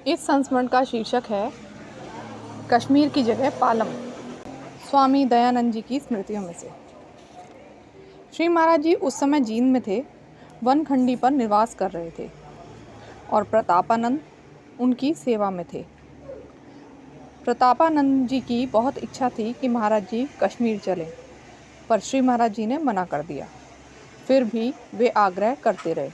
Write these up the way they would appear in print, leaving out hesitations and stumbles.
इस संस्मरण का शीर्षक है कश्मीर की जगह पालम। स्वामी दयानंद जी की स्मृतियों में से। श्री महाराज जी उस समय जींद में थे, वनखंडी पर निवास कर रहे थे और प्रतापानंद उनकी सेवा में थे। प्रतापानंद जी की बहुत इच्छा थी कि महाराज जी कश्मीर चलें, पर श्री महाराज जी ने मना कर दिया। फिर भी वे आग्रह करते रहे।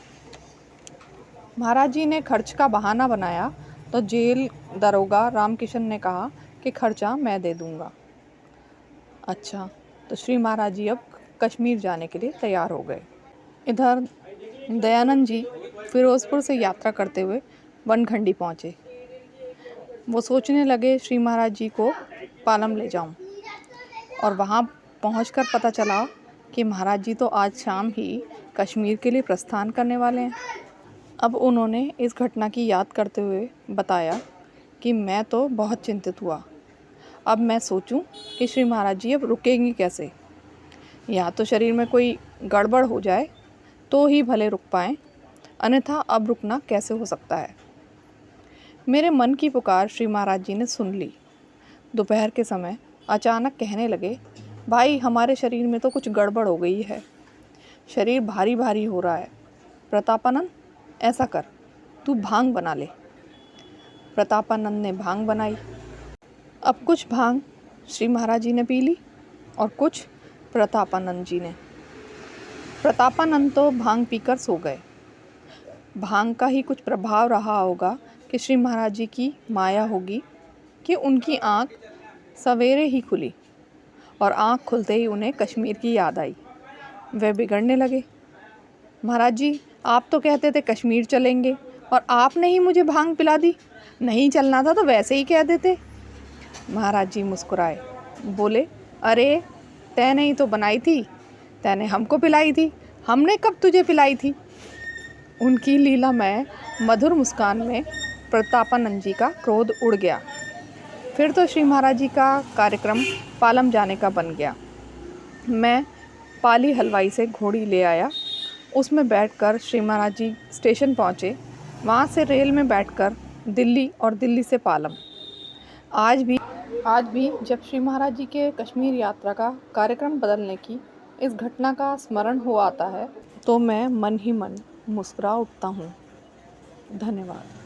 महाराज जी ने खर्च का बहाना बनाया तो जेल दरोगा रामकिशन ने कहा कि खर्चा मैं दे दूंगा। अच्छा, तो श्री महाराज जी अब कश्मीर जाने के लिए तैयार हो गए। इधर दयानंद जी फिरोजपुर से यात्रा करते हुए वनखंडी पहुँचे। वो सोचने लगे श्री महाराज जी को पालम ले जाऊं, और वहाँ पहुंचकर पता चला कि महाराज जी तो आज शाम ही कश्मीर के लिए प्रस्थान करने वाले हैं। अब उन्होंने इस घटना की याद करते हुए बताया कि मैं तो बहुत चिंतित हुआ। अब मैं सोचूं कि श्री महाराज जी अब रुकेंगे कैसे। या तो शरीर में कोई गड़बड़ हो जाए तो ही भले रुक पाएँ, अन्यथा अब रुकना कैसे हो सकता है। मेरे मन की पुकार श्री महाराज जी ने सुन ली। दोपहर के समय अचानक कहने लगे, भाई हमारे शरीर में तो कुछ गड़बड़ हो गई है, शरीर भारी भारी हो रहा है। प्रतापानंद ऐसा कर, तू भांग बना ले। प्रतापानंद ने भांग बनाई। अब कुछ भांग श्री महाराज जी ने पी ली और कुछ प्रतापानंद जी ने। प्रतापानंद तो भांग पीकर सो गए। भांग का ही कुछ प्रभाव रहा होगा कि श्री महाराज जी की माया होगी कि उनकी आँख सवेरे ही खुली और आँख खुलते ही उन्हें कश्मीर की याद आई। वे बिगड़ने लगे। महाराज जी, आप तो कहते थे कश्मीर चलेंगे और आपने ही मुझे भांग पिला दी। नहीं चलना था तो वैसे ही कह देते। महाराज जी मुस्कुराए, बोले, अरे तैने ही तो बनाई थी, तैने हमको पिलाई थी, हमने कब तुझे पिलाई थी। उनकी लीलामय मधुर मुस्कान में प्रतापानंद जी का क्रोध उड़ गया। फिर तो श्री महाराज जी का कार्यक्रम पालम जाने का बन गया। मैं पाली हलवाई से घोड़ी ले आया, उसमें बैठकर श्री महाराज जी स्टेशन पहुँचे। वहाँ से रेल में बैठकर दिल्ली और दिल्ली से पालम। आज भी जब श्री महाराज जी के कश्मीर यात्रा का कार्यक्रम बदलने की इस घटना का स्मरण हो आता है तो मैं मन ही मन मुस्कुरा उठता हूँ। धन्यवाद।